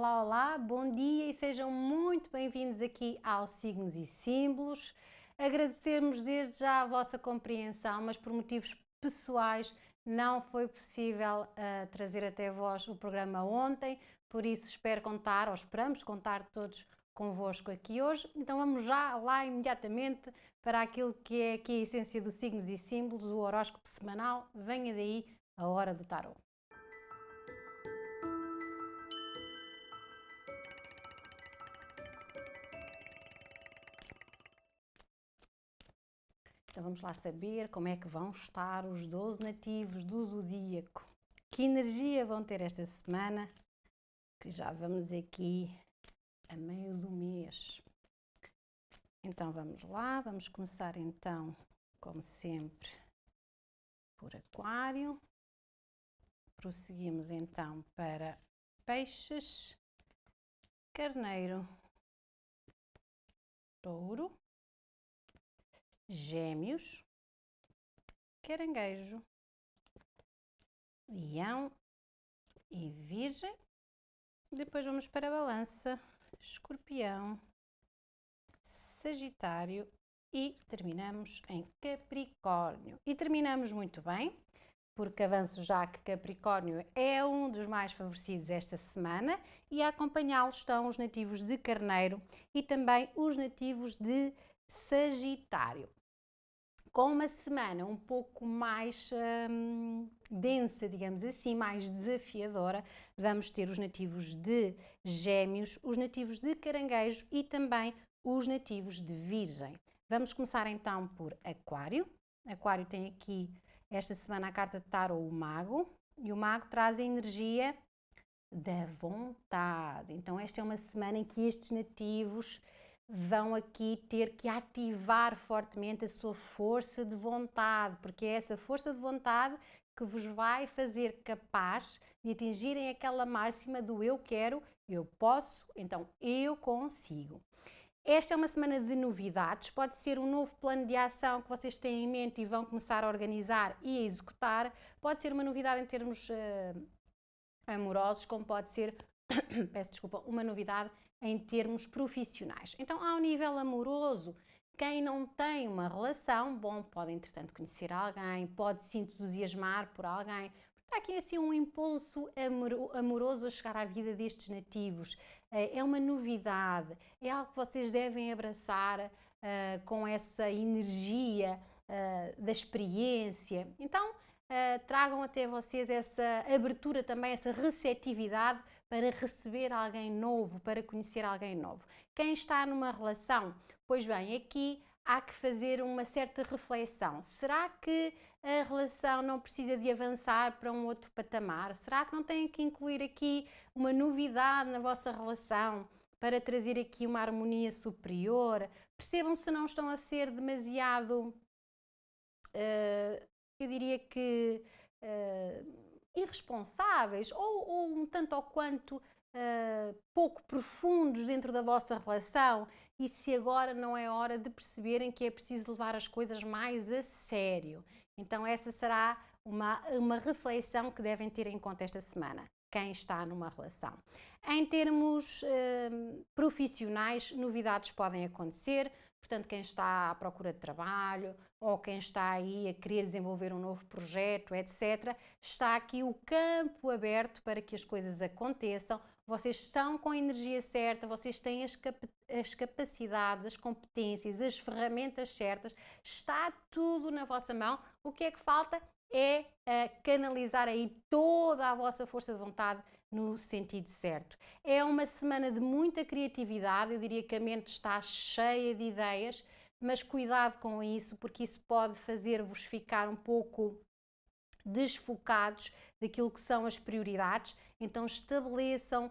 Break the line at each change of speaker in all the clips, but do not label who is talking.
Olá, olá, bom dia e sejam muito bem-vindos aqui aos Signos e Símbolos. Agradecemos desde já a vossa compreensão, mas por motivos pessoais não foi possível trazer até vós o programa ontem, por isso espero contar, ou esperamos contar todos convosco aqui hoje. Então vamos já lá imediatamente para aquilo que é aqui a essência dos Signos e Símbolos, o horóscopo semanal. Venha daí a hora do tarot. Então vamos lá saber como é que vão estar os 12 nativos do zodíaco. Que energia vão ter esta semana? Que já vamos aqui a meio do mês. Então vamos lá, vamos começar então, como sempre, por Aquário. Prosseguimos então para Peixes, Carneiro, Touro, Gêmeos, Caranguejo, Leão e Virgem. Depois vamos para a Balança, Escorpião, Sagitário e terminamos em Capricórnio. E terminamos muito bem, porque avanço já que Capricórnio é um dos mais favorecidos esta semana e a acompanhá-lo estão os nativos de Carneiro e também os nativos de Sagitário. Com uma semana um pouco mais densa, digamos assim, mais desafiadora, vamos ter os nativos de Gêmeos, os nativos de Caranguejo e também os nativos de Virgem. Vamos começar então por Aquário. Aquário tem aqui esta semana a carta de Tarot, o Mago, e o Mago traz a energia da vontade. Então esta é uma semana em que estes nativos vão aqui ter que ativar fortemente a sua força de vontade, porque é essa força de vontade que vos vai fazer capaz de atingirem aquela máxima do eu quero, eu posso, então eu consigo. Esta é uma semana de novidades, pode ser um novo plano de ação que vocês têm em mente e vão começar a organizar e a executar, pode ser uma novidade em termos amorosos, como pode ser, peço desculpa, uma novidade em termos profissionais. Então, ao nível amoroso, quem não tem uma relação, bom, pode entretanto conhecer alguém, pode se entusiasmar por alguém. Está aqui assim um impulso amoroso a chegar à vida destes nativos. É uma novidade, é algo que vocês devem abraçar com essa energia da experiência. Então, tragam até vocês essa abertura também, essa receptividade para receber alguém novo, para conhecer alguém novo. Quem está numa relação, pois bem, aqui há que fazer uma certa reflexão. Será que a relação não precisa de avançar para um outro patamar? Será que não tem que incluir aqui uma novidade na vossa relação para trazer aqui uma harmonia superior? Percebam se não estão a ser demasiado eu diria que irresponsáveis ou um tanto ou quanto pouco profundos dentro da vossa relação e se agora não é hora de perceberem que é preciso levar as coisas mais a sério. Então essa será uma reflexão que devem ter em conta esta semana, quem está numa relação. Em termos profissionais, novidades podem acontecer, portanto quem está à procura de trabalho ou quem está aí a querer desenvolver um novo projeto, etc., está aqui o campo aberto para que as coisas aconteçam. Vocês estão com a energia certa, vocês têm as capacidades, as competências, as ferramentas certas, está tudo na vossa mão. O que é que falta é canalizar aí toda a vossa força de vontade no sentido certo. É uma semana de muita criatividade, eu diria que a mente está cheia de ideias, mas cuidado com isso, porque isso pode fazer-vos ficar um pouco desfocados daquilo que são as prioridades. Então estabeleçam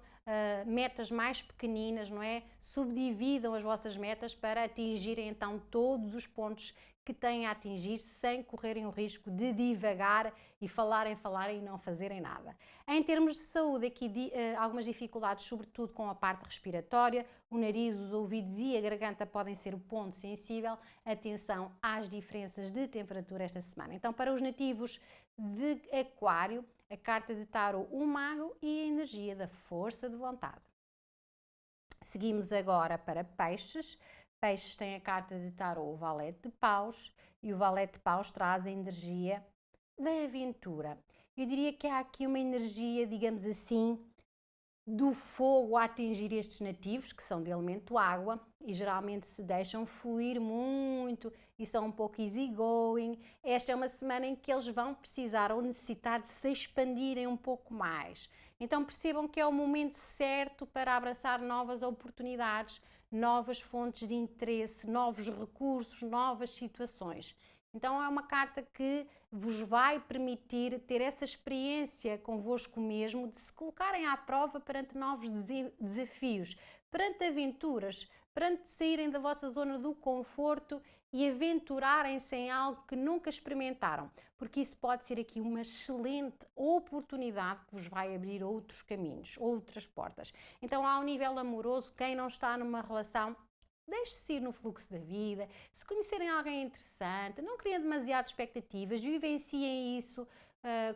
metas mais pequeninas, não é? Subdividam as vossas metas para atingirem então todos os pontos que têm a atingir sem correrem o risco de divagar e falarem e não fazerem nada. Em termos de saúde, aqui algumas dificuldades, sobretudo com a parte respiratória, o nariz, os ouvidos e a garganta podem ser o ponto sensível. Atenção às diferenças de temperatura esta semana. Então, para os nativos de Aquário, a carta de Tarot, o Mago e a energia da força de vontade. Seguimos agora para peixes. Peixes tem a carta de tarô, o valete de paus, e o valete de paus traz a energia da aventura. Eu diria que há aqui uma energia, digamos assim, do fogo a atingir estes nativos, que são de elemento água, e geralmente se deixam fluir muito e são um pouco easygoing. Esta é uma semana em que eles vão precisar ou necessitar de se expandirem um pouco mais. Então percebam que é o momento certo para abraçar novas oportunidades, novas fontes de interesse, novos recursos, novas situações. Então é uma carta que vos vai permitir ter essa experiência convosco mesmo de se colocarem à prova perante novos desafios, perante aventuras, perante saírem da vossa zona do conforto e aventurarem-se em algo que nunca experimentaram, porque isso pode ser aqui uma excelente oportunidade que vos vai abrir outros caminhos, outras portas. Então, ao nível amoroso, quem não está numa relação, deixe-se ir no fluxo da vida. Se conhecerem alguém interessante, não criem demasiadas expectativas, vivenciem isso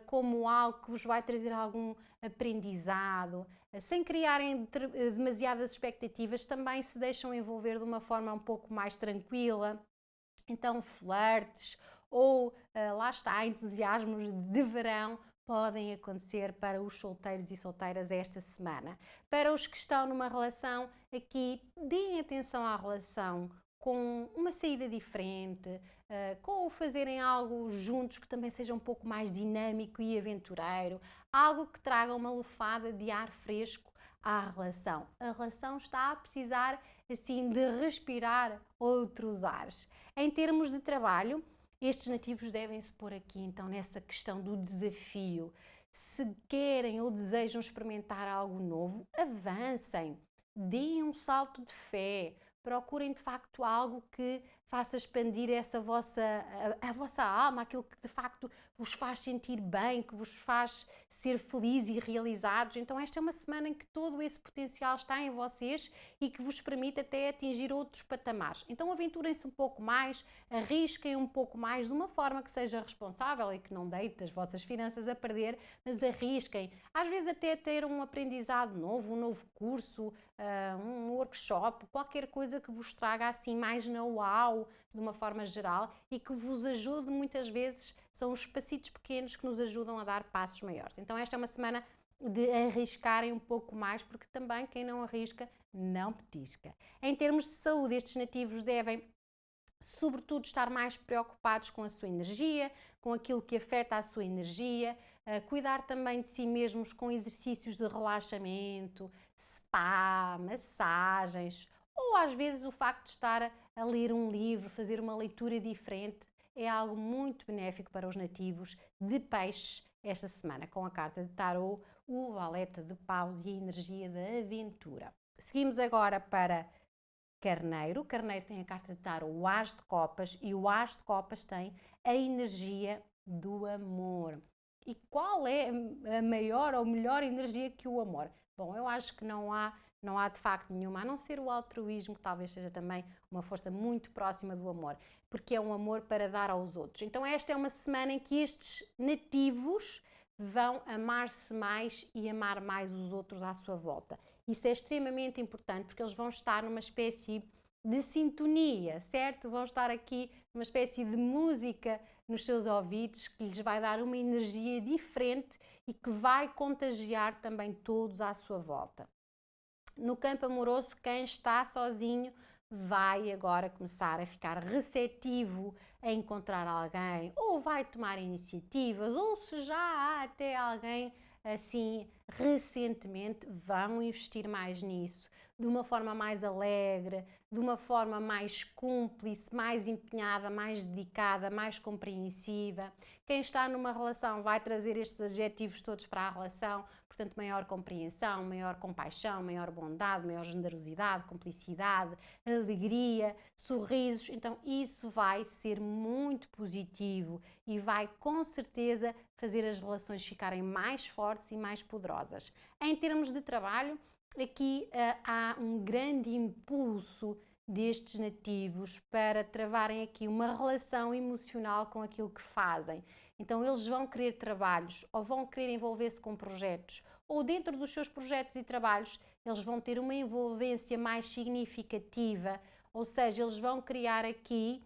como algo que vos vai trazer algum aprendizado, sem criarem demasiadas expectativas, também se deixam envolver de uma forma um pouco mais tranquila. Então, flertes ou lá está, entusiasmos de verão podem acontecer para os solteiros e solteiras esta semana. Para os que estão numa relação, aqui deem atenção à relação com uma saída diferente, com o fazerem algo juntos que também seja um pouco mais dinâmico e aventureiro, algo que traga uma lufada de ar fresco à relação. A relação está a precisar assim de respirar outros ares. Em termos de trabalho, estes nativos devem-se pôr aqui então nessa questão do desafio. Se querem ou desejam experimentar algo novo, avancem, deem um salto de fé, procurem de facto algo que faça expandir a vossa alma, aquilo que de facto vos faz sentir bem, que vos faz ser felizes e realizados. Então esta é uma semana em que todo esse potencial está em vocês e que vos permite até atingir outros patamares. Então aventurem-se um pouco mais, arrisquem um pouco mais de uma forma que seja responsável e que não deite as vossas finanças a perder, mas arrisquem. Às vezes até ter um aprendizado novo, um novo curso, um workshop, qualquer coisa que vos traga assim mais know-how de uma forma geral e que vos ajude muitas vezes, são os passitos pequenos que nos ajudam a dar passos maiores. Então esta é uma semana de arriscarem um pouco mais, porque também quem não arrisca não petisca. Em termos de saúde, estes nativos devem sobretudo estar mais preocupados com a sua energia, com aquilo que afeta a sua energia, cuidar também de si mesmos com exercícios de relaxamento, spa, massagens, ou às vezes o facto de estar a ler um livro, fazer uma leitura diferente, é algo muito benéfico para os nativos de peixes esta semana, com a carta de tarô, o valete de paus e a energia da aventura. Seguimos agora para Carneiro. Carneiro tem a carta de tarô, o As de Copas, e o As de Copas tem a energia do amor. E qual é a maior ou melhor energia que o amor? Bom, eu acho que não há de facto nenhuma, a não ser o altruísmo, que talvez seja também uma força muito próxima do amor, porque é um amor para dar aos outros. Então esta é uma semana em que estes nativos vão amar-se mais e amar mais os outros à sua volta. Isso é extremamente importante porque eles vão estar numa espécie de sintonia, certo? Vão estar aqui numa espécie de música nos seus ouvidos que lhes vai dar uma energia diferente e que vai contagiar também todos à sua volta. No campo amoroso, quem está sozinho vai agora começar a ficar receptivo a encontrar alguém, ou vai tomar iniciativas, ou se já há até alguém assim recentemente, vão investir mais nisso, de uma forma mais alegre, de uma forma mais cúmplice, mais empenhada, mais dedicada, mais compreensiva. Quem está numa relação vai trazer estes adjetivos todos para a relação, portanto, maior compreensão, maior compaixão, maior bondade, maior generosidade, cumplicidade, alegria, sorrisos. Então, isso vai ser muito positivo e vai com certeza fazer as relações ficarem mais fortes e mais poderosas. Em termos de trabalho, aqui há um grande impulso destes nativos para travarem aqui uma relação emocional com aquilo que fazem. Então eles vão querer trabalhos ou vão querer envolver-se com projetos, ou dentro dos seus projetos e trabalhos eles vão ter uma envolvência mais significativa, ou seja, eles vão criar aqui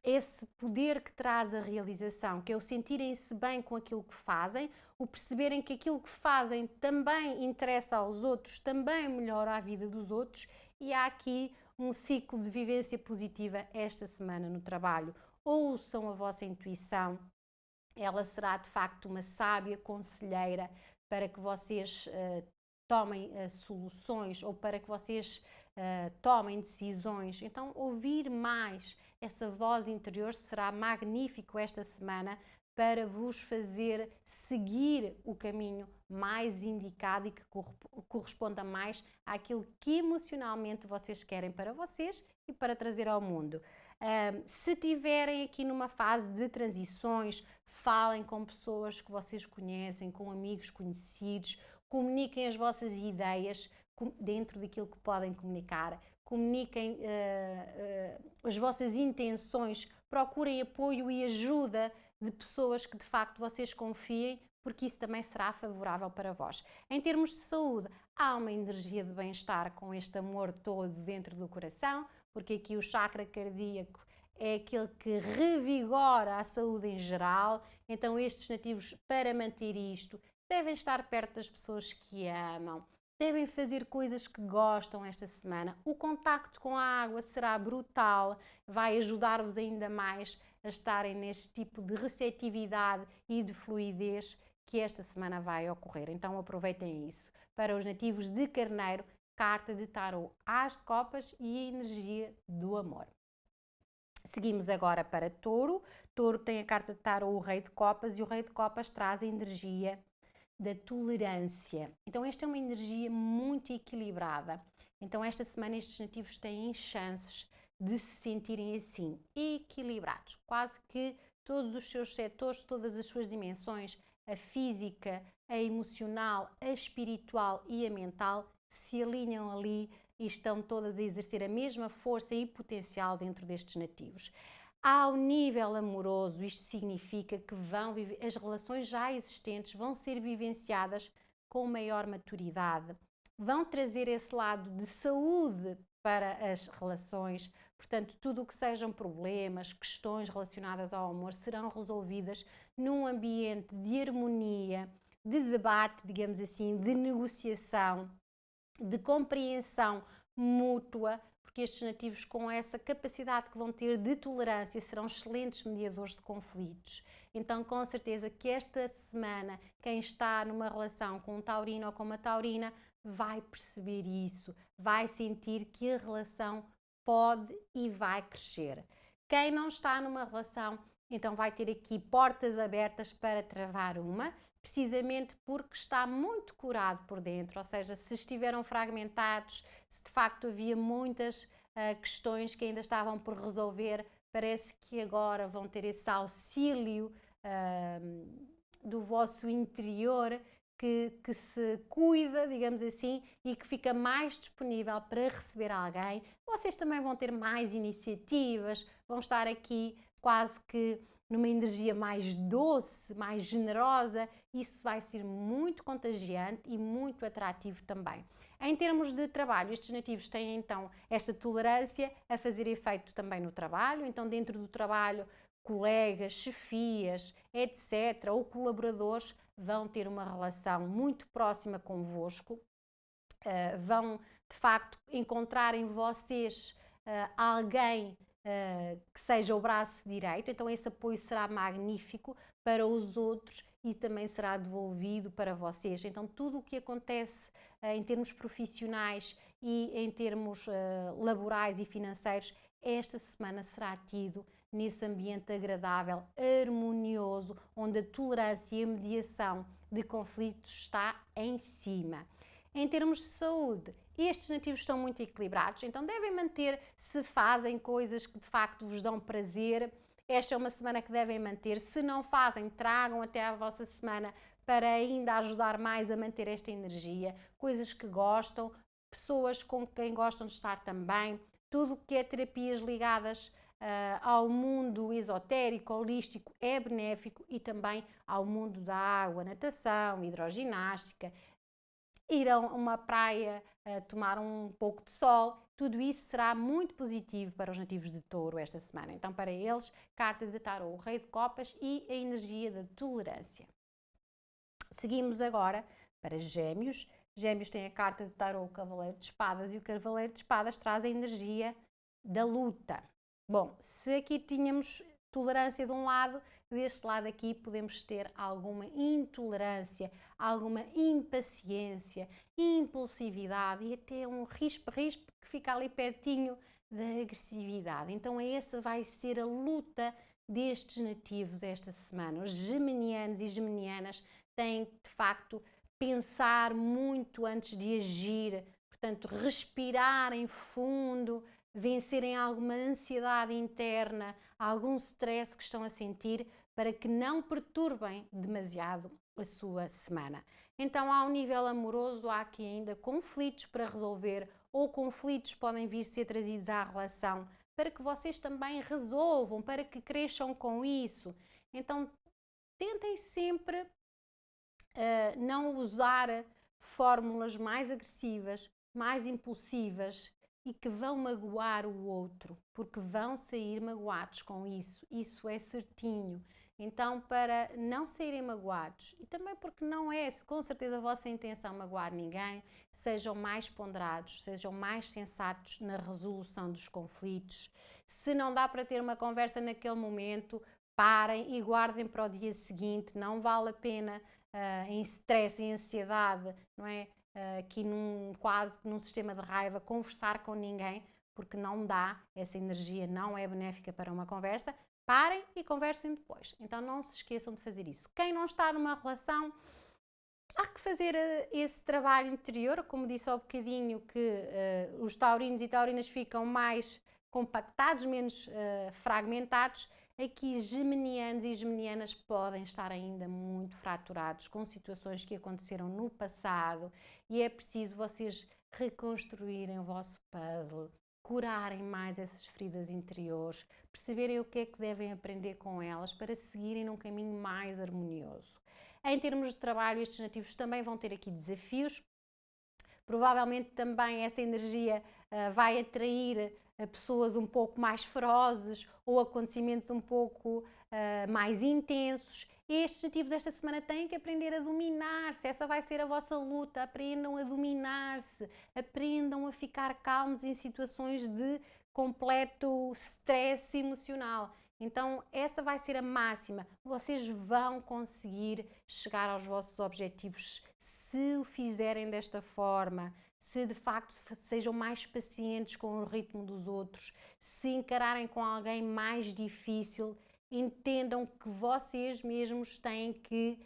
esse poder que traz a realização, que é o sentirem-se bem com aquilo que fazem, o perceberem que aquilo que fazem também interessa aos outros, também melhora a vida dos outros, e há aqui um ciclo de vivência positiva esta semana no trabalho. Ouçam a vossa intuição, ela será de facto uma sábia conselheira para que vocês tomem soluções ou para que vocês tomem decisões. Então, ouvir mais essa voz interior será magnífico esta semana para vos fazer seguir o caminho mais indicado e que corresponda mais àquilo que emocionalmente vocês querem para vocês e para trazer ao mundo. Se tiverem aqui numa fase de transições, falem com pessoas que vocês conhecem, com amigos conhecidos, comuniquem as vossas ideias dentro daquilo que podem comunicar, comuniquem as vossas intenções, procurem apoio e ajuda de pessoas que de facto vocês confiem, porque isso também será favorável para vós. Em termos de saúde, há uma energia de bem-estar com este amor todo dentro do coração, porque aqui o chakra cardíaco é aquele que revigora a saúde em geral. Então estes nativos, para manter isto, devem estar perto das pessoas que amam, devem fazer coisas que gostam esta semana. O contacto com a água será brutal, vai ajudar-vos ainda mais a estarem neste tipo de receptividade e de fluidez que esta semana vai ocorrer. Então aproveitem isso. Para os nativos de Carneiro, carta de tarô, As de Copas e a energia do amor. Seguimos agora para Touro. Touro tem a carta de tarô, o Rei de Copas, e o Rei de Copas traz a energia da tolerância. Então esta é uma energia muito equilibrada. Então esta semana estes nativos têm chances de se sentirem assim, equilibrados. Quase que todos os seus setores, todas as suas dimensões, a física, a emocional, a espiritual e a mental, se alinham ali e estão todas a exercer a mesma força e potencial dentro destes nativos. Ao nível amoroso, isto significa que as relações já existentes vão ser vivenciadas com maior maturidade, vão trazer esse lado de saúde para as relações, portanto, tudo o que sejam problemas, questões relacionadas ao amor serão resolvidas num ambiente de harmonia, de debate, digamos assim, de negociação, de compreensão mútua, porque estes nativos, com essa capacidade que vão ter de tolerância, serão excelentes mediadores de conflitos. Então, com certeza que esta semana, quem está numa relação com um taurino ou com uma taurina, vai perceber isso, vai sentir que a relação pode e vai crescer. Quem não está numa relação, então vai ter aqui portas abertas para travar uma, precisamente porque está muito curado por dentro, ou seja, se estiveram fragmentados, se de facto havia muitas questões que ainda estavam por resolver, parece que agora vão ter esse auxílio do vosso interior que se cuida, digamos assim, e que fica mais disponível para receber alguém. Vocês também vão ter mais iniciativas, vão estar aqui quase que numa energia mais doce, mais generosa. Isso vai ser muito contagiante e muito atrativo também. Em termos de trabalho, estes nativos têm então esta tolerância a fazer efeito também no trabalho. Então, dentro do trabalho, colegas, chefias, etc., ou colaboradores vão ter uma relação muito próxima convosco, vão de facto encontrar em vocês alguém que seja o braço direito, então esse apoio será magnífico para os outros e também será devolvido para vocês. Então tudo o que acontece em termos profissionais e em termos laborais e financeiros, esta semana será tido nesse ambiente agradável, harmonioso, onde a tolerância e a mediação de conflitos está em cima. Em termos de saúde, estes nativos estão muito equilibrados, então devem manter, se fazem coisas que de facto vos dão prazer, esta é uma semana que devem manter. Se não fazem, tragam até à vossa semana para ainda ajudar mais a manter esta energia, coisas que gostam, pessoas com quem gostam de estar também, tudo o que é terapias ligadas ao mundo esotérico, holístico, é benéfico, e também ao mundo da água, natação, hidroginástica, ir a uma praia, tomar um pouco de sol, tudo isso será muito positivo para os nativos de Touro esta semana. Então, para eles, carta de tarô, o Rei de Copas e a energia da tolerância. Seguimos agora para Gêmeos. Gêmeos tem a carta de tarô, o Cavaleiro de Espadas, e o Cavaleiro de Espadas traz a energia da luta. Bom, se aqui tínhamos tolerância de um lado, deste lado aqui podemos ter alguma intolerância, alguma impaciência, impulsividade e até um rispe-rispe que fica ali pertinho da agressividade. Então essa vai ser a luta destes nativos esta semana. Os geminianos e geminianas têm, de facto, pensar muito antes de agir, portanto, respirarem fundo, vencerem alguma ansiedade interna, algum stress que estão a sentir, para que não perturbem demasiado a sua semana. Então, ao nível amoroso, há aqui ainda conflitos para resolver, ou conflitos podem vir a ser trazidos à relação, para que vocês também resolvam, para que cresçam com isso. Então, tentem sempre não usar fórmulas mais agressivas, mais impulsivas e que vão magoar o outro, porque vão sair magoados com isso. Isso é certinho. Então, para não saírem magoados, e também porque não é com certeza a vossa intenção magoar ninguém, sejam mais ponderados, sejam mais sensatos na resolução dos conflitos. Se não dá para ter uma conversa naquele momento, parem e guardem para o dia seguinte. Não vale a pena em stress, em ansiedade, não é? Aqui quase num sistema de raiva, conversar com ninguém, porque não dá, essa energia não é benéfica para uma conversa. Parem e conversem depois. Então não se esqueçam de fazer isso. Quem não está numa relação, há que fazer esse trabalho interior, como disse há um bocadinho, que os taurinos e taurinas ficam mais compactados, menos fragmentados. Aqui geminianos e geminianas podem estar ainda muito fraturados com situações que aconteceram no passado, e é preciso vocês reconstruírem o vosso puzzle, curarem mais essas feridas interiores, perceberem o que é que devem aprender com elas para seguirem num caminho mais harmonioso. Em termos de trabalho, estes nativos também vão ter aqui desafios. Provavelmente também essa energia vai atrair pessoas um pouco mais ferozes ou acontecimentos um pouco mais intensos. Estes nativos esta semana têm que aprender a dominar-se. Essa vai ser a vossa luta. Aprendam a dominar-se, aprendam a ficar calmos em situações de completo stress emocional. Então essa vai ser a máxima. Vocês vão conseguir chegar aos vossos objetivos se o fizerem desta forma, se de facto sejam mais pacientes com o ritmo dos outros, se encararem com alguém mais difícil, entendam que vocês mesmos têm que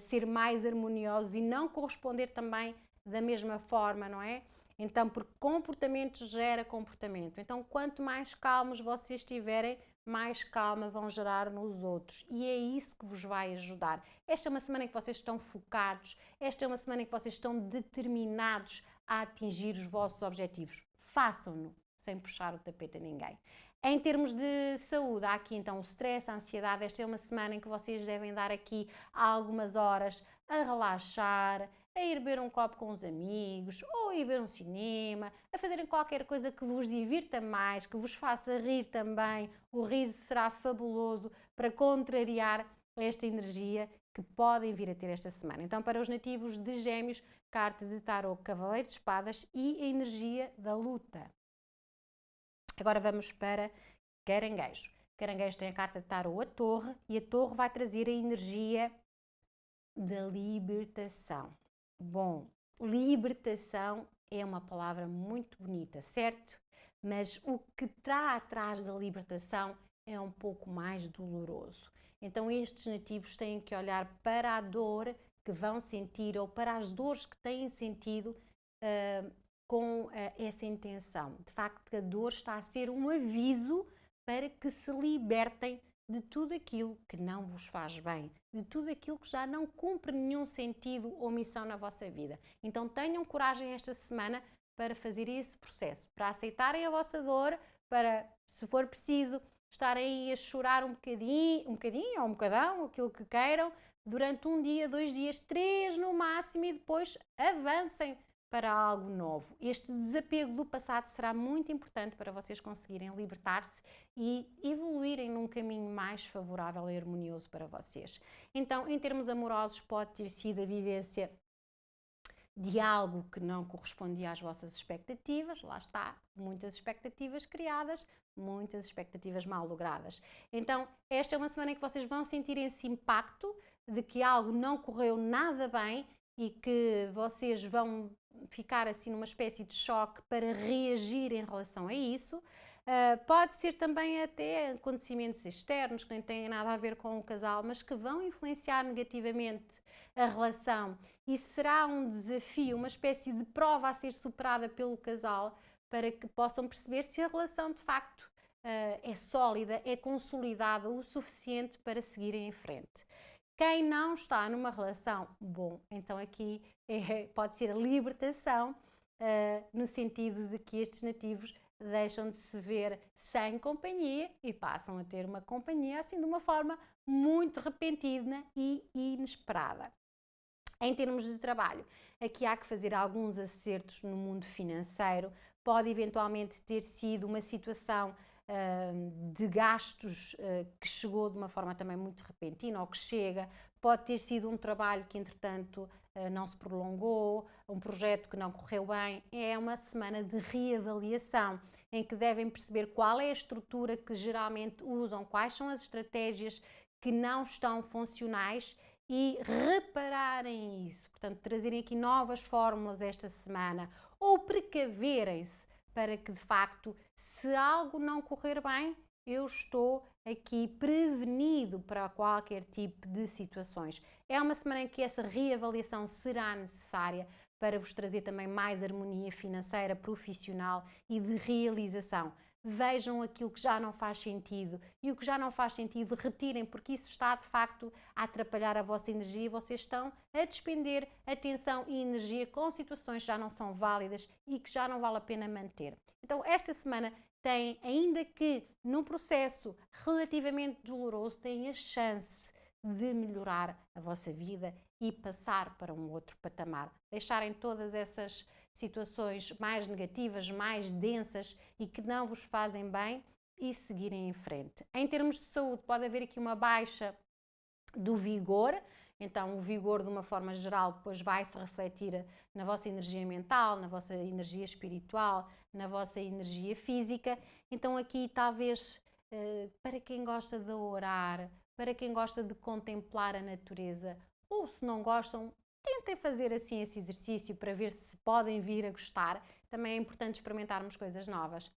ser mais harmoniosos e não corresponder também da mesma forma, não é? Então, porque comportamento gera comportamento. Então, quanto mais calmos vocês estiverem, mais calma vão gerar nos outros, e é isso que vos vai ajudar. Esta é uma semana em que vocês estão focados, esta é uma semana em que vocês estão determinados a atingir os vossos objetivos. Façam-no sem puxar o tapete a ninguém. Em termos de saúde, há aqui então o stress, a ansiedade. Esta é uma semana em que vocês devem dar aqui algumas horas a relaxar, a ir beber um copo com os amigos, ou a ir ver um cinema, a fazerem qualquer coisa que vos divirta mais, que vos faça rir também. O riso será fabuloso para contrariar esta energia que podem vir a ter esta semana. Então, para os nativos de Gêmeos, carta de tarô, Cavaleiro de Espadas e a energia da luta. Agora vamos para Caranguejo. Caranguejo tem a carta de tarô, a Torre, e a Torre vai trazer a energia da libertação. Bom, libertação é uma palavra muito bonita, certo? Mas o que está atrás da libertação é um pouco mais doloroso. Então estes nativos têm que olhar para a dor que vão sentir ou para as dores que têm sentido com essa intenção. De facto, a dor está a ser um aviso para que se libertem de tudo aquilo que não vos faz bem, de tudo aquilo que já não cumpre nenhum sentido ou missão na vossa vida. Então tenham coragem esta semana para fazer esse processo, para aceitarem a vossa dor, para, se for preciso, estarem aí a chorar um bocadinho ou um bocadão, aquilo que queiram, durante um dia, 2 dias, 3 no máximo e depois avancem para algo novo. Este desapego do passado será muito importante para vocês conseguirem libertar-se e evoluírem num caminho mais favorável e harmonioso para vocês. Então, em termos amorosos, pode ter sido a vivência de algo que não correspondia às vossas expectativas, lá está, muitas expectativas criadas, muitas expectativas mal logradas. Então, esta é uma semana em que vocês vão sentir esse impacto de que algo não correu nada bem e que vocês vão ficar assim numa espécie de choque para reagir em relação a isso. Pode ser também até acontecimentos externos que nem têm nada a ver com o casal, mas que vão influenciar negativamente a relação e será um desafio, uma espécie de prova a ser superada pelo casal para que possam perceber se a relação de facto é sólida, é consolidada o suficiente para seguirem em frente. Quem não está numa relação, bom, então aqui pode ser a libertação, no sentido de que estes nativos deixam de se ver sem companhia e passam a ter uma companhia assim de uma forma muito repentina e inesperada. Em termos de trabalho, aqui há que fazer alguns acertos no mundo financeiro. Pode eventualmente ter sido uma situação de gastos que chegou de uma forma também muito repentina ou que chega. Pode ter sido um trabalho que, entretanto, não se prolongou, um projeto que não correu bem. É uma semana de reavaliação em que devem perceber qual é a estrutura que geralmente usam, quais são as estratégias que não estão funcionais e repararem isso. Portanto, trazerem aqui novas fórmulas esta semana ou precaverem-se para que, de facto, se algo não correr bem, eu estou aqui prevenido para qualquer tipo de situações. É uma semana em que essa reavaliação será necessária para vos trazer também mais harmonia financeira, profissional e de realização. Vejam aquilo que já não faz sentido e o que já não faz sentido retirem, porque isso está de facto a atrapalhar a vossa energia e vocês estão a despender atenção e energia com situações que já não são válidas e que já não vale a pena manter. Então esta semana tem, ainda que num processo relativamente doloroso, tem a chance de melhorar a vossa vida e passar para um outro patamar. Deixarem todas essas situações mais negativas, mais densas e que não vos fazem bem e seguirem em frente. Em termos de saúde, pode haver aqui uma baixa do vigor, então o vigor de uma forma geral depois vai se refletir na vossa energia mental, na vossa energia espiritual, na vossa energia física. Então aqui talvez para quem gosta de orar, para quem gosta de contemplar a natureza, ou se não gostam, tentem fazer assim esse exercício para ver se podem vir a gostar. Também é importante experimentarmos coisas novas.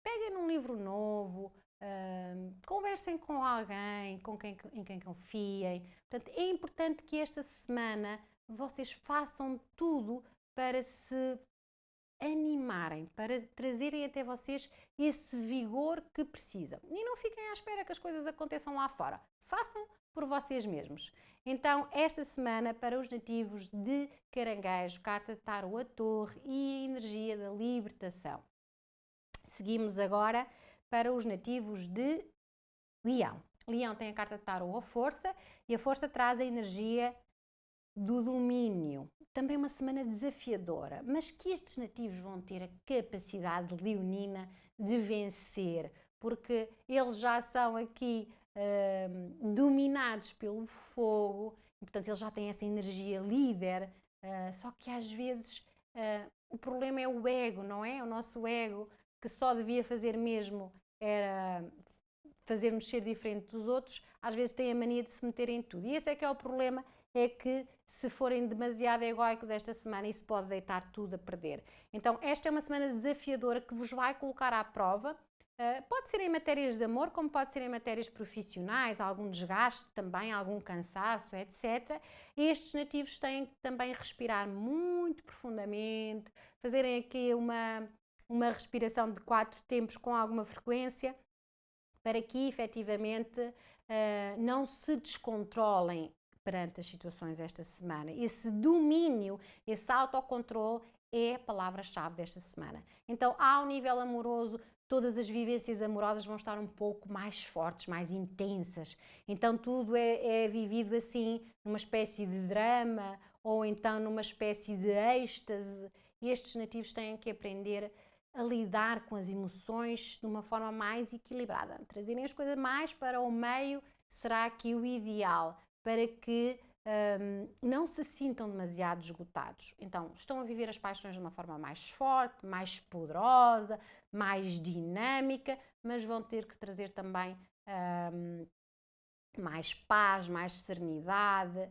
Peguem num livro novo, conversem com alguém em quem confiem. Portanto, é importante que esta semana vocês façam tudo para se animarem, para trazerem até vocês esse vigor que precisam. E não fiquem à espera que as coisas aconteçam lá fora. Façam por vocês mesmos. Então, esta semana, para os nativos de Caranguejo, carta de tarô a Torre e a energia da libertação. Seguimos agora para os nativos de Leão. Leão tem a carta de tarô a Força e a Força traz a energia do domínio. Também uma semana desafiadora, mas que estes nativos vão ter a capacidade leonina de vencer, porque eles já são aqui dominados pelo fogo, e, portanto eles já têm essa energia líder, só que às vezes o problema é o ego, não é? O nosso ego, que só devia fazer mesmo era fazer-nos ser diferente dos outros, às vezes tem a mania de se meter em tudo. E esse é que é o problema, é que se forem demasiado egoicos esta semana, isso pode deitar tudo a perder. Então esta é uma semana desafiadora que vos vai colocar à prova. Pode ser em matérias de amor, como pode ser em matérias profissionais, algum desgaste também, algum cansaço, etc. E estes nativos têm que também respirar muito profundamente, fazerem aqui uma respiração de 4 tempos com alguma frequência, para que efetivamente não se descontrolem perante as situações esta semana. Esse domínio, esse autocontrole é a palavra-chave desta semana. Então, ao nível amoroso, todas as vivências amorosas vão estar um pouco mais fortes, mais intensas. Então, tudo é vivido assim, numa espécie de drama ou então numa espécie de êxtase. E estes nativos têm que aprender a lidar com as emoções de uma forma mais equilibrada. Trazerem as coisas mais para o meio será aqui o ideal, para que não se sintam demasiado esgotados. Então, estão a viver as paixões de uma forma mais forte, mais poderosa, mais dinâmica, mas vão ter que trazer também mais paz, mais serenidade,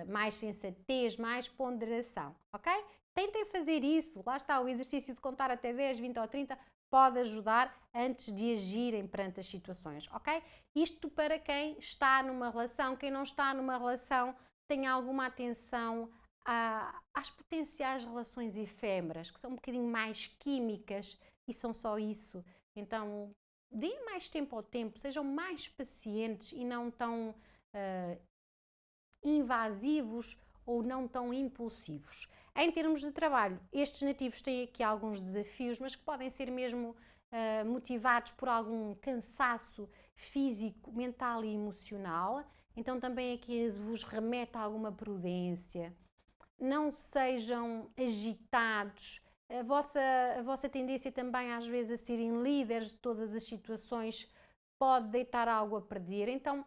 mais sensatez, mais ponderação, ok? Tentem fazer isso, lá está, o exercício de contar até 10, 20 ou 30 pode ajudar antes de agirem perante as situações, ok? Isto para quem está numa relação, quem não está numa relação, tenha alguma atenção às potenciais relações efêmeras, que são um bocadinho mais químicas e são só isso. Então, deem mais tempo ao tempo, sejam mais pacientes e não tão invasivos ou não tão impulsivos. Em termos de trabalho, estes nativos têm aqui alguns desafios, mas que podem ser mesmo motivados por algum cansaço físico, mental e emocional. Então também aqui vos remete a alguma prudência. Não sejam agitados. A vossa tendência também às vezes a serem líderes de todas as situações pode deitar algo a perder. Então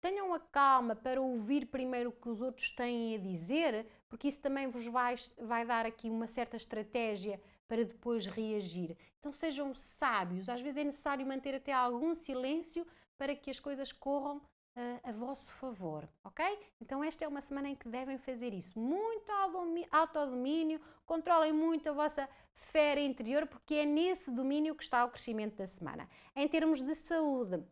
tenham a calma para ouvir primeiro o que os outros têm a dizer, porque isso também vos vai dar aqui uma certa estratégia para depois reagir. Então sejam sábios, às vezes é necessário manter até algum silêncio para que as coisas corram a vosso favor, ok? Então esta é uma semana em que devem fazer isso. Muito autodomínio, controlem muito a vossa fera interior, porque é nesse domínio que está o crescimento da semana. Em termos de saúde,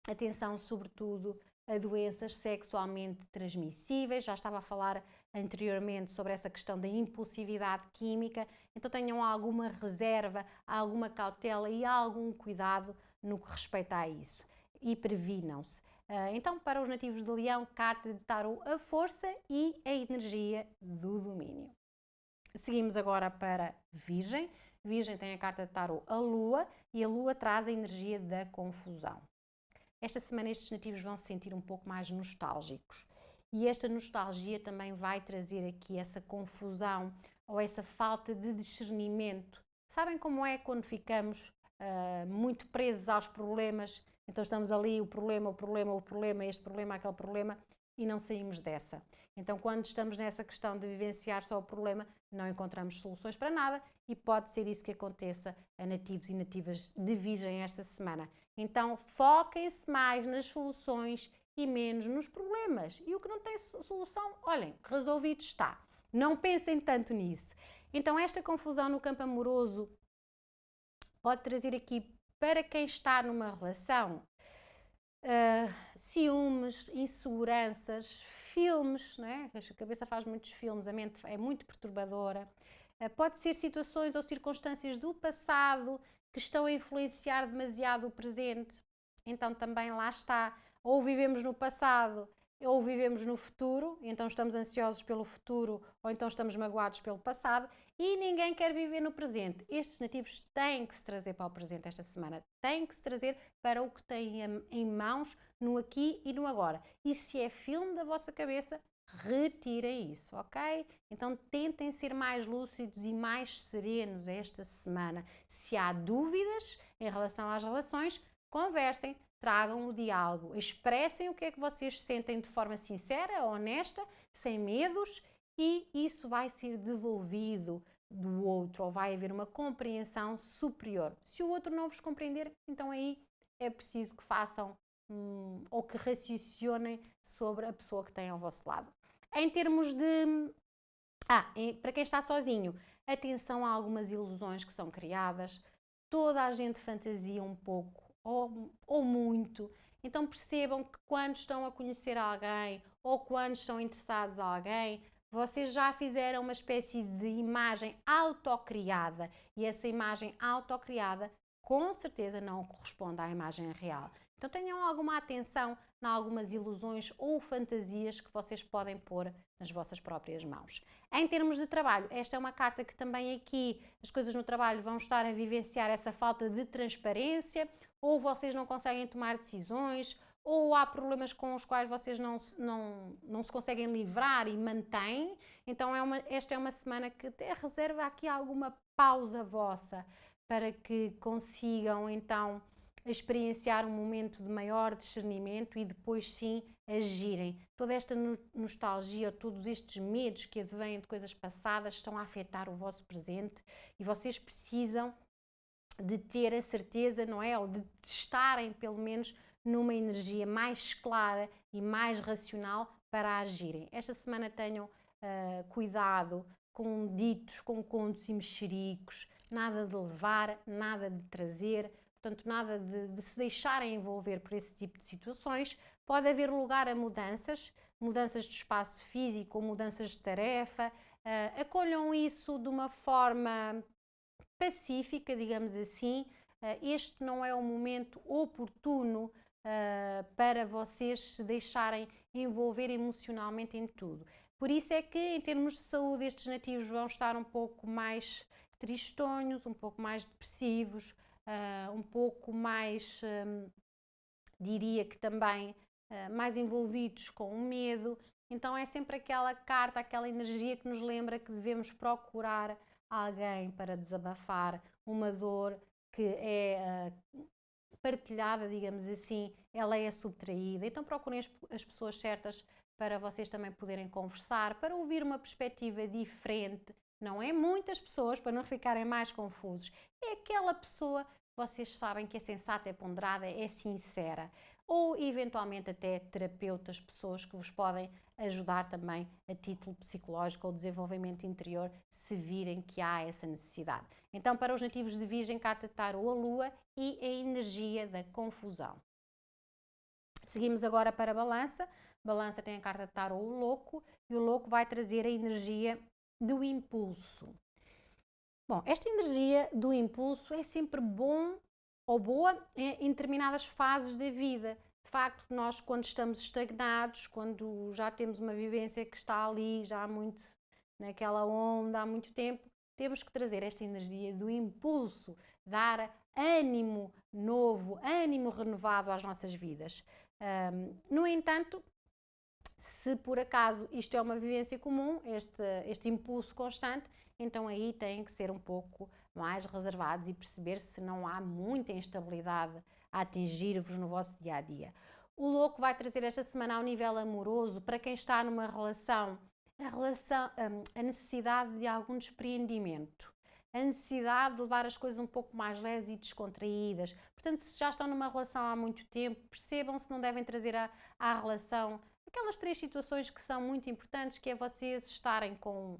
atenção sobretudo a doenças sexualmente transmissíveis, já estava a falar anteriormente sobre essa questão da impulsividade química, então tenham alguma reserva, alguma cautela e algum cuidado no que respeita a isso e previnam-se. Então, para os nativos de Leão, carta de tarô, a força e a energia do domínio. Seguimos agora para Virgem. Virgem tem a carta de tarô, a Lua, e a Lua traz a energia da confusão. Esta semana estes nativos vão se sentir um pouco mais nostálgicos e esta nostalgia também vai trazer aqui essa confusão ou essa falta de discernimento. Sabem como é quando ficamos muito presos aos problemas? Então estamos ali, o problema, este problema, aquele problema e não saímos dessa. Então quando estamos nessa questão de vivenciar só o problema, não encontramos soluções para nada e pode ser isso que aconteça a nativos e nativas de Virgem esta semana. Então foquem-se mais nas soluções e menos nos problemas. E o que não tem solução, olhem, resolvido está. Não pensem tanto nisso. Então esta confusão no campo amoroso pode trazer aqui para quem está numa relação ciúmes, inseguranças, filmes, não é? A cabeça faz muitos filmes, a mente é muito perturbadora. Pode ser situações ou circunstâncias do passado que estão a influenciar demasiado o presente. Então também lá está, ou vivemos no passado ou vivemos no futuro, então estamos ansiosos pelo futuro ou então estamos magoados pelo passado e ninguém quer viver no presente. Estes nativos têm que se trazer para o presente esta semana, têm que se trazer para o que têm em mãos no aqui e no agora. E se é filme da vossa cabeça, retirem isso, ok? Então tentem ser mais lúcidos e mais serenos esta semana. Se há dúvidas em relação às relações, conversem, tragam o diálogo, expressem o que é que vocês sentem de forma sincera, honesta, sem medos e isso vai ser devolvido do outro ou vai haver uma compreensão superior. Se o outro não vos compreender, então aí é preciso que façam ou que raciocionem sobre a pessoa que tem ao vosso lado. Em termos de... para quem está sozinho, atenção a algumas ilusões que são criadas. Toda a gente fantasia um pouco ou muito. Então percebam que quando estão a conhecer alguém ou quando estão interessados em alguém, vocês já fizeram uma espécie de imagem autocriada e essa imagem autocriada com certeza não corresponde à imagem real. Então tenham alguma atenção em algumas ilusões ou fantasias que vocês podem pôr nas vossas próprias mãos. Em termos de trabalho, esta é uma carta que também aqui as coisas no trabalho vão estar a vivenciar essa falta de transparência, ou vocês não conseguem tomar decisões, ou há problemas com os quais vocês não se conseguem livrar e mantêm. Então esta é uma semana que até reserva aqui alguma pausa vossa para que consigam então experienciar um momento de maior discernimento e depois sim agirem. Toda esta nostalgia, todos estes medos que advêm de coisas passadas estão a afetar o vosso presente e vocês precisam de ter a certeza, não é? Ou de estarem pelo menos numa energia mais clara e mais racional para agirem. Esta semana tenham cuidado com ditos, com contos e mexericos, nada de levar, nada de trazer, portanto nada de se deixarem envolver por esse tipo de situações. Pode haver lugar a mudanças de espaço físico ou mudanças de tarefa, acolham isso de uma forma pacífica, digamos assim. Este não é o momento oportuno para vocês se deixarem envolver emocionalmente em tudo. Por isso é que, em termos de saúde, estes nativos vão estar um pouco mais tristonhos, um pouco mais depressivos, um pouco mais, diria que também, mais envolvidos com o medo. Então é sempre aquela carta, aquela energia que nos lembra que devemos procurar alguém para desabafar uma dor que é partilhada, digamos assim, ela é subtraída. Então procurem as pessoas certas para vocês também poderem conversar, para ouvir uma perspectiva diferente. Não é muitas pessoas, para não ficarem mais confusos. É aquela pessoa que vocês sabem que é sensata, é ponderada, é sincera. Ou eventualmente até terapeutas, pessoas que vos podem ajudar também a título psicológico ou desenvolvimento interior, se virem que há essa necessidade. Então, para os nativos de Virgem, carta de tarô, a Lua e a energia da confusão. Seguimos agora para a Balança. Balança tem a carta de tarô, o Louco, e o Louco vai trazer a energia do impulso. Bom, esta energia do impulso é sempre bom ou boa em determinadas fases da vida. De facto, nós quando estamos estagnados, quando já temos uma vivência que está ali, já há muito naquela onda, há muito tempo, temos que trazer esta energia do impulso, dar ânimo novo, ânimo renovado às nossas vidas. No entanto, se por acaso isto é uma vivência comum, este impulso constante, então aí têm que ser um pouco mais reservados e perceber se não há muita instabilidade a atingir-vos no vosso dia-a-dia. O Louco vai trazer esta semana ao nível amoroso, para quem está numa relação, a necessidade de algum despreendimento, a necessidade de levar as coisas um pouco mais leves e descontraídas. Portanto, se já estão numa relação há muito tempo, percebam se não devem trazer à relação aquelas 3 situações que são muito importantes, que é vocês estarem com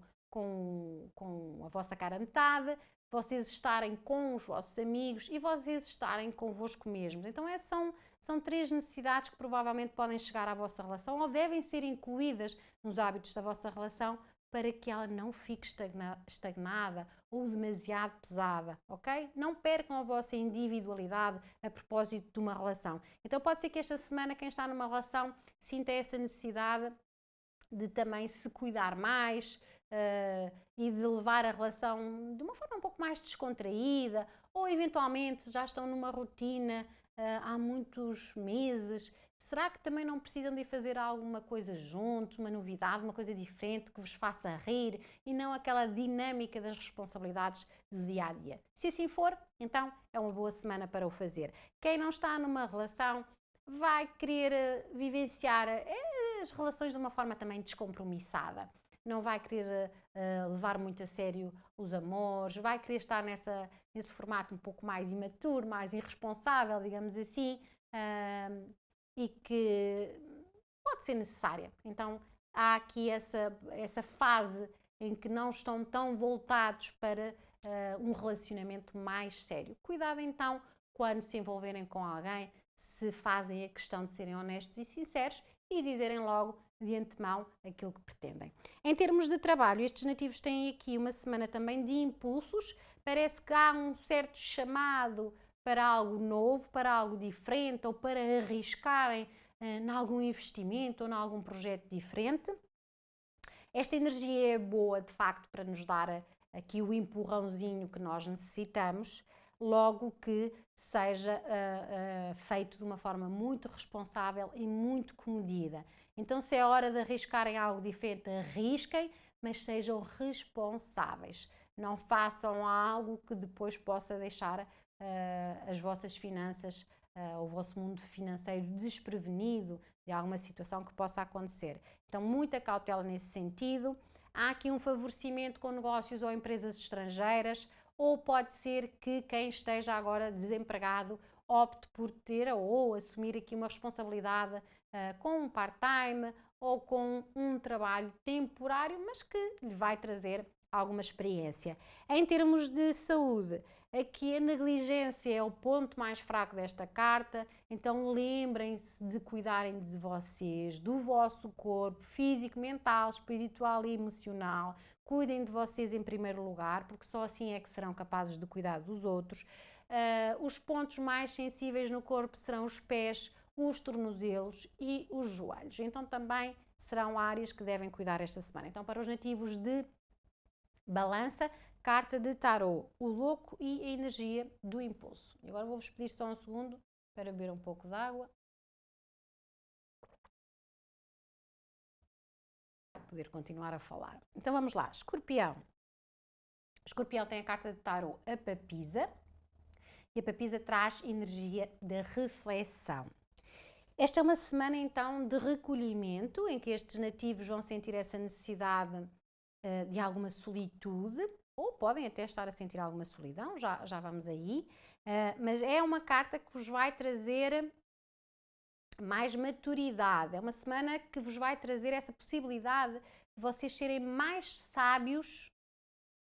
a vossa cara a metade, vocês estarem com os vossos amigos e vocês estarem convosco mesmos. Então são 3 necessidades que provavelmente podem chegar à vossa relação ou devem ser incluídas nos hábitos da vossa relação para que ela não fique estagnada ou demasiado pesada, ok? Não percam a vossa individualidade a propósito de uma relação. Então pode ser que esta semana quem está numa relação sinta essa necessidade de também se cuidar mais e de levar a relação de uma forma um pouco mais descontraída, ou eventualmente já estão numa rotina há muitos meses. Será que também não precisam de fazer alguma coisa juntos, uma novidade, uma coisa diferente que vos faça rir e não aquela dinâmica das responsabilidades do dia a dia? Se assim for, então é uma boa semana para o fazer. Quem não está numa relação vai querer vivenciar as relações de uma forma também descompromissada. Não vai querer levar muito a sério os amores, vai querer estar nesse formato um pouco mais imaturo, mais irresponsável, digamos assim, e que pode ser necessária. Então há aqui essa fase em que não estão tão voltados para um relacionamento mais sério. Cuidado então quando se envolverem com alguém, se fazem a questão de serem honestos e sinceros e dizerem logo de antemão aquilo que pretendem. Em termos de trabalho, estes nativos têm aqui uma semana também de impulsos. Parece que há um certo chamado para algo novo, para algo diferente ou para arriscarem em algum investimento ou em algum projeto diferente. Esta energia é boa, de facto, para nos dar aqui o empurrãozinho que nós necessitamos, logo que seja feito de uma forma muito responsável e muito comedida. Então, se é hora de arriscarem algo diferente, arrisquem, mas sejam responsáveis. Não façam algo que depois possa deixar as vossas finanças, o vosso mundo financeiro desprevenido de alguma situação que possa acontecer. Então, muita cautela nesse sentido. Há aqui um favorecimento com negócios ou empresas estrangeiras, ou pode ser que quem esteja agora desempregado opte por ter ou assumir aqui uma responsabilidade com um part-time ou com um trabalho temporário, mas que lhe vai trazer alguma experiência. Em termos de saúde, aqui a negligência é o ponto mais fraco desta carta, então lembrem-se de cuidarem de vocês, do vosso corpo físico, mental, espiritual e emocional. Cuidem de vocês em primeiro lugar, porque só assim é que serão capazes de cuidar dos outros. Os pontos mais sensíveis no corpo serão os pés, os tornozelos e os joelhos. Então também serão áreas que devem cuidar esta semana. Então, para os nativos de Balança, carta de tarô, o louco e a energia do impulso. E agora vou-vos pedir só um segundo para beber um pouco de água. Para poder continuar a falar. Então vamos lá, Escorpião. Escorpião tem a carta de tarô, a papisa. E a papisa traz energia de reflexão. Esta é uma semana então de recolhimento, em que estes nativos vão sentir essa necessidade de alguma solitude, ou podem até estar a sentir alguma solidão, já vamos aí, mas é uma carta que vos vai trazer mais maturidade, é uma semana que vos vai trazer essa possibilidade de vocês serem mais sábios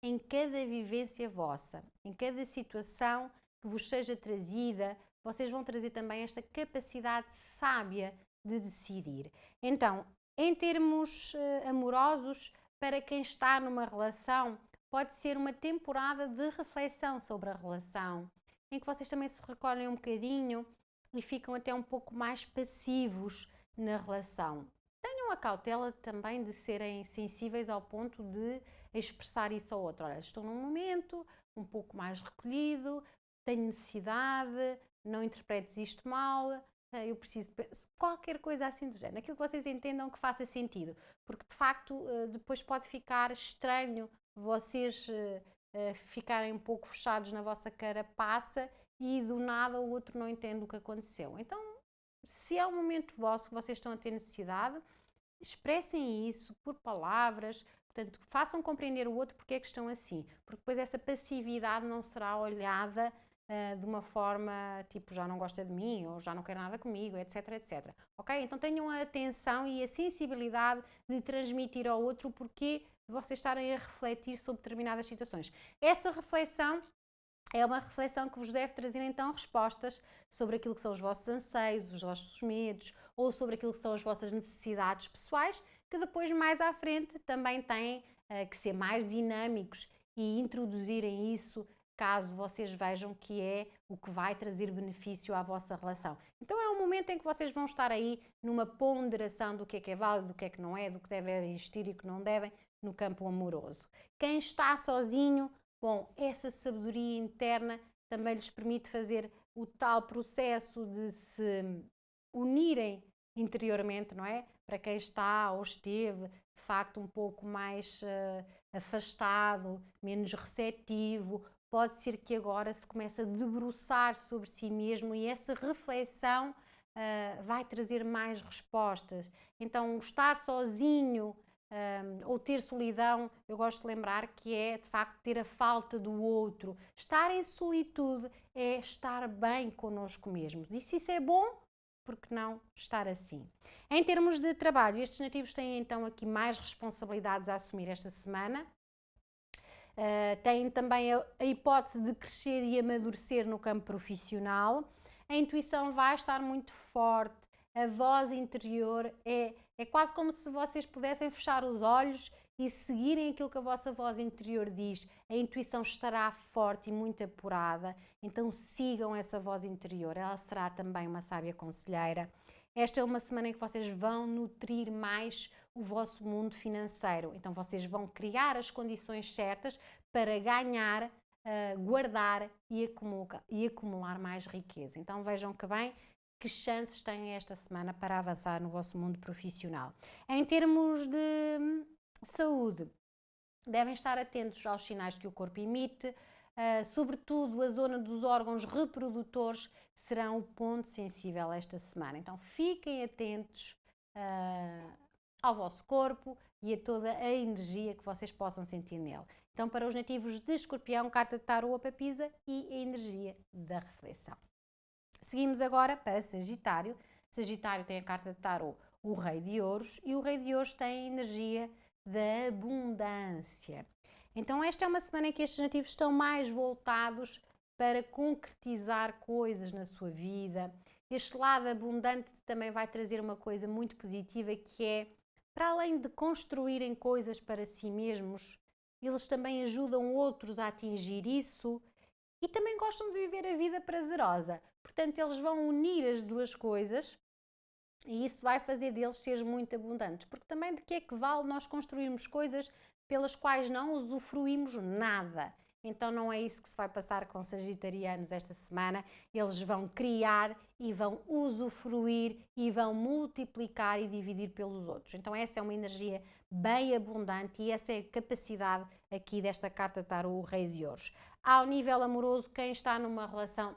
em cada vivência vossa, em cada situação que vos seja trazida, vocês vão trazer também esta capacidade sábia de decidir. Então, em termos amorosos, para quem está numa relação, pode ser uma temporada de reflexão sobre a relação, em que vocês também se recolhem um bocadinho e ficam até um pouco mais passivos na relação. Tenham a cautela também de serem sensíveis ao ponto de expressar isso ao outro. Olha, estou num momento um pouco mais recolhido, tenho necessidade, não interpretes isto mal, eu preciso de qualquer coisa assim do género, aquilo que vocês entendam que faça sentido, porque de facto depois pode ficar estranho vocês ficarem um pouco fechados na vossa carapaça e do nada o outro não entende o que aconteceu. Então, se é um momento vosso que vocês estão a ter necessidade, expressem isso por palavras, portanto, façam compreender o outro porque é que estão assim, porque depois essa passividade não será olhada de uma forma tipo já não gosta de mim ou já não quer nada comigo, etc, etc. Ok? Então tenham a atenção e a sensibilidade de transmitir ao outro o porquê de vocês estarem a refletir sobre determinadas situações. Essa reflexão é uma reflexão que vos deve trazer então respostas sobre aquilo que são os vossos anseios, os vossos medos ou sobre aquilo que são as vossas necessidades pessoais, que depois mais à frente também têm que ser mais dinâmicos e introduzirem isso caso vocês vejam que é o que vai trazer benefício à vossa relação. Então é um momento em que vocês vão estar aí numa ponderação do que é válido, do que é que não é, do que devem investir e que não devem no campo amoroso. Quem está sozinho, bom, essa sabedoria interna também lhes permite fazer o tal processo de se unirem interiormente, não é? Para quem está ou esteve, de facto, um pouco mais afastado, menos receptivo, pode ser que agora se comece a debruçar sobre si mesmo e essa reflexão vai trazer mais respostas. Então, estar sozinho ou ter solidão, eu gosto de lembrar que é, de facto, ter a falta do outro. Estar em solitude é estar bem connosco mesmos. E se isso é bom, por que não estar assim? Em termos de trabalho, estes nativos têm então aqui mais responsabilidades a assumir esta semana. Têm também a hipótese de crescer e amadurecer no campo profissional. A intuição vai estar muito forte, a voz interior é quase como se vocês pudessem fechar os olhos e seguirem aquilo que a vossa voz interior diz. A intuição estará forte e muito apurada, então sigam essa voz interior, ela será também uma sábia conselheira. esta é uma semana em que vocês vão nutrir mais o vosso mundo financeiro. Então vocês vão criar as condições certas para ganhar, guardar e acumular mais riqueza. Então vejam que bem, que chances têm esta semana para avançar no vosso mundo profissional. Em termos de saúde, devem estar atentos aos sinais que o corpo emite, sobretudo a zona dos órgãos reprodutores serão o ponto sensível esta semana. Então fiquem atentos ao vosso corpo e a toda a energia que vocês possam sentir nele. Então, para os nativos de Escorpião, carta de tarô, a papisa e a energia da reflexão. Seguimos agora para Sagitário. Sagitário tem a carta de tarô, o Rei de Ouros, e o Rei de Ouros tem a energia da abundância. Então esta é uma semana em que estes nativos estão mais voltados para concretizar coisas na sua vida. Este lado abundante também vai trazer uma coisa muito positiva, que é, para além de construírem coisas para si mesmos, eles também ajudam outros a atingir isso e também gostam de viver a vida prazerosa. Portanto, eles vão unir as duas coisas e isso vai fazer deles seres muito abundantes. Porque também de que é que vale nós construirmos coisas pelas quais não usufruímos nada? Então não é isso que se vai passar com os sagitarianos esta semana. Eles vão criar e vão usufruir e vão multiplicar e dividir pelos outros. Então essa é uma energia bem abundante e essa é a capacidade aqui desta carta tarô, o Rei de Ouros. Ao nível amoroso, quem está numa relação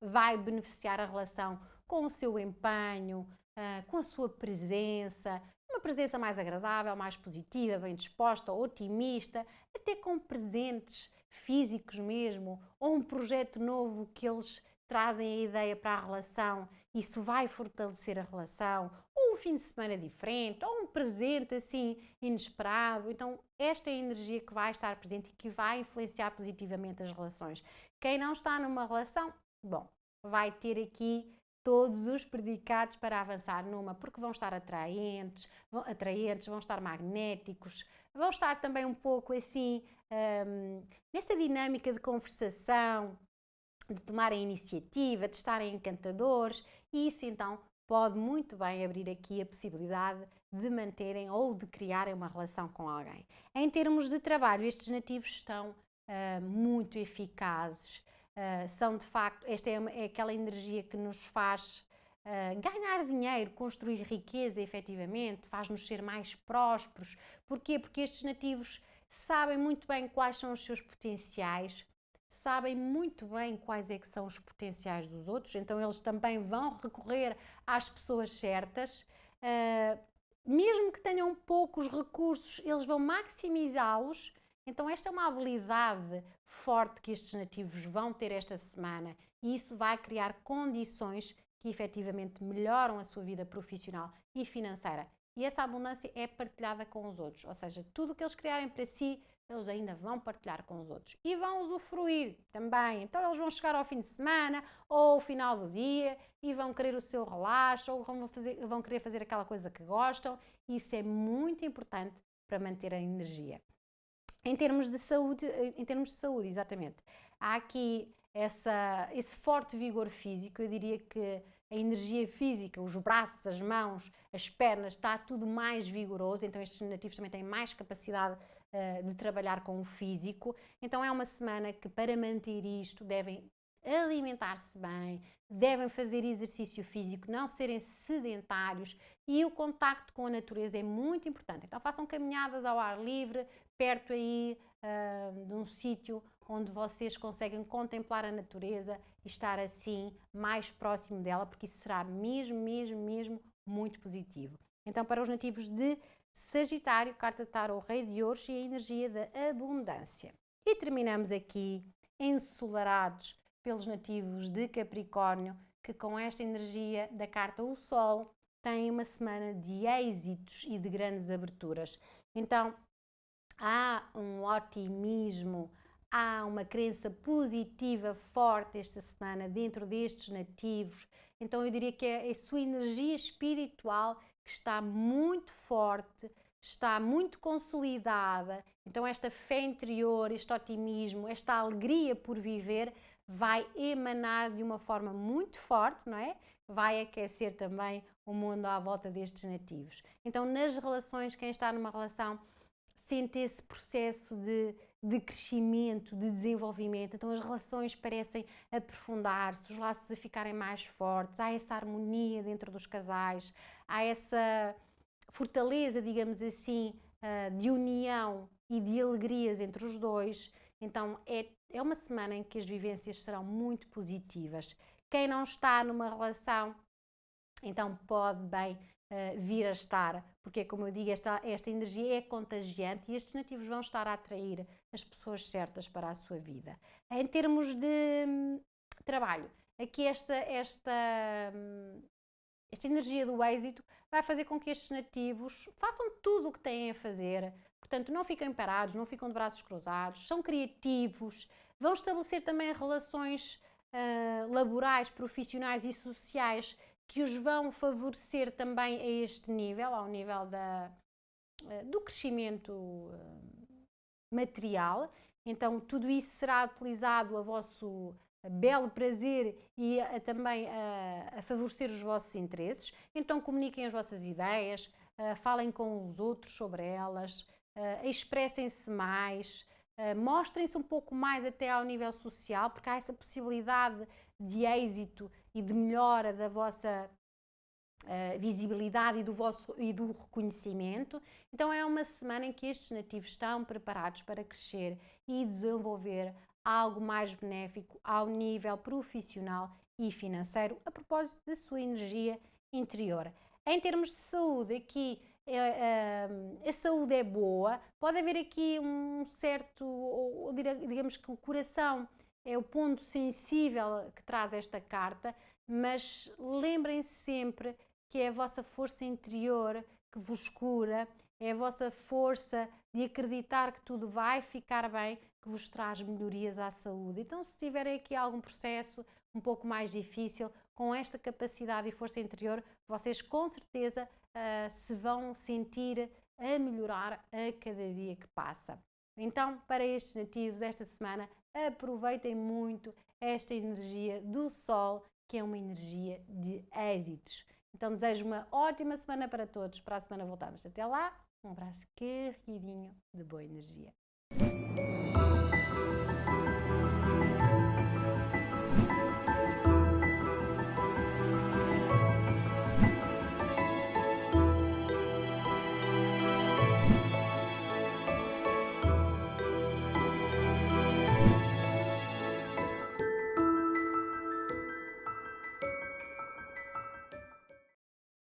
vai beneficiar a relação com o seu empenho, com a sua presença, uma presença mais agradável, mais positiva, bem disposta, otimista, até com presentes físicos mesmo, ou um projeto novo que eles trazem a ideia para a relação, isso vai fortalecer a relação, ou um fim de semana diferente, ou um presente assim inesperado. Então esta é a energia que vai estar presente e que vai influenciar positivamente as relações. Quem não está numa relação, bom, vai ter aqui todos os predicados para avançar numa, porque vão estar atraentes, vão estar magnéticos, vão estar também um pouco assim, nessa dinâmica de conversação, de tomarem iniciativa, de estarem encantadores, e isso então pode muito bem abrir aqui a possibilidade de manterem ou de criarem uma relação com alguém. Em termos de trabalho, estes nativos estão muito eficazes. São de facto, esta é aquela energia que nos faz ganhar dinheiro, construir riqueza efetivamente, faz-nos ser mais prósperos. Porquê? Porque estes nativos sabem muito bem quais são os seus potenciais, sabem muito bem quais é que são os potenciais dos outros, então eles também vão recorrer às pessoas certas. Mesmo que tenham poucos recursos, eles vão maximizá-los. Então esta é uma habilidade forte que estes nativos vão ter esta semana e isso vai criar condições que efetivamente melhoram a sua vida profissional e financeira. E essa abundância é partilhada com os outros, ou seja, tudo o que eles criarem para si, eles ainda vão partilhar com os outros e vão usufruir também. Então eles vão chegar ao fim de semana ou ao final do dia e vão querer o seu relaxo ou vão querer fazer aquela coisa que gostam, e isso é muito importante para manter a energia. Em termos de saúde, exatamente, há aqui esse forte vigor físico. Eu diria que a energia física, os braços, as mãos, as pernas, está tudo mais vigoroso, então estes nativos também têm mais capacidade de trabalhar com o físico. Então é uma semana que, para manter isto, devem alimentar-se bem, devem fazer exercício físico, não serem sedentários, e o contacto com a natureza é muito importante. Então façam caminhadas ao ar livre, perto aí de um sítio onde vocês conseguem contemplar a natureza e estar assim mais próximo dela, porque isso será mesmo muito positivo. Então, para os nativos de Sagitário, carta de tarô, Rei de Ouros e a energia da abundância. E terminamos aqui ensolarados pelos nativos de Capricórnio, que com esta energia da carta o Sol têm uma semana de êxitos e de grandes aberturas. Então, há um otimismo, há uma crença positiva forte esta semana dentro destes nativos. Então eu diria que é a sua energia espiritual que está muito forte, está muito consolidada. Então esta fé interior, este otimismo, esta alegria por viver vai emanar de uma forma muito forte, não é? vai aquecer também o mundo à volta destes nativos. Então, nas relações, quem está numa relação sente esse processo de crescimento, de desenvolvimento. Então as relações parecem aprofundar-se, os laços a ficarem mais fortes, há essa harmonia dentro dos casais, há essa fortaleza, digamos assim, de união e de alegrias entre os dois. Então é uma semana em que as vivências serão muito positivas. Quem não está numa relação, então pode bem vir a estar, porque como eu digo, esta energia é contagiante e estes nativos vão estar a atrair as pessoas certas para a sua vida. Em termos de trabalho, aqui esta energia do êxito vai fazer com que estes nativos façam tudo o que têm a fazer, portanto não ficam parados, não ficam de braços cruzados, são criativos, vão estabelecer também relações laborais, profissionais e sociais que os vão favorecer também a este nível, ao nível do crescimento material. Então tudo isso será utilizado a vosso belo prazer e também a favorecer os vossos interesses. Então comuniquem as vossas ideias, falem com os outros sobre elas, expressem-se mais, mostrem-se um pouco mais até ao nível social, porque há essa possibilidade de êxito e de melhora da vossa visibilidade e do reconhecimento. Então é uma semana em que estes nativos estão preparados para crescer e desenvolver algo mais benéfico ao nível profissional e financeiro, a propósito da sua energia interior. Em termos de saúde, aqui a saúde é boa, pode haver aqui um certo, digamos que o coração é o ponto sensível que traz esta carta, mas lembrem-se sempre que é a vossa força interior que vos cura, é a vossa força de acreditar que tudo vai ficar bem, que vos traz melhorias à saúde. Então, se tiverem aqui algum processo um pouco mais difícil, com esta capacidade e força interior, vocês com certeza se vão sentir a melhorar a cada dia que passa. Então, para estes nativos, esta semana, aproveitem muito esta energia do Sol, que é uma energia de êxitos. Então, desejo uma ótima semana para todos. Para a semana voltamos. Até lá, um abraço carregadinho de boa energia.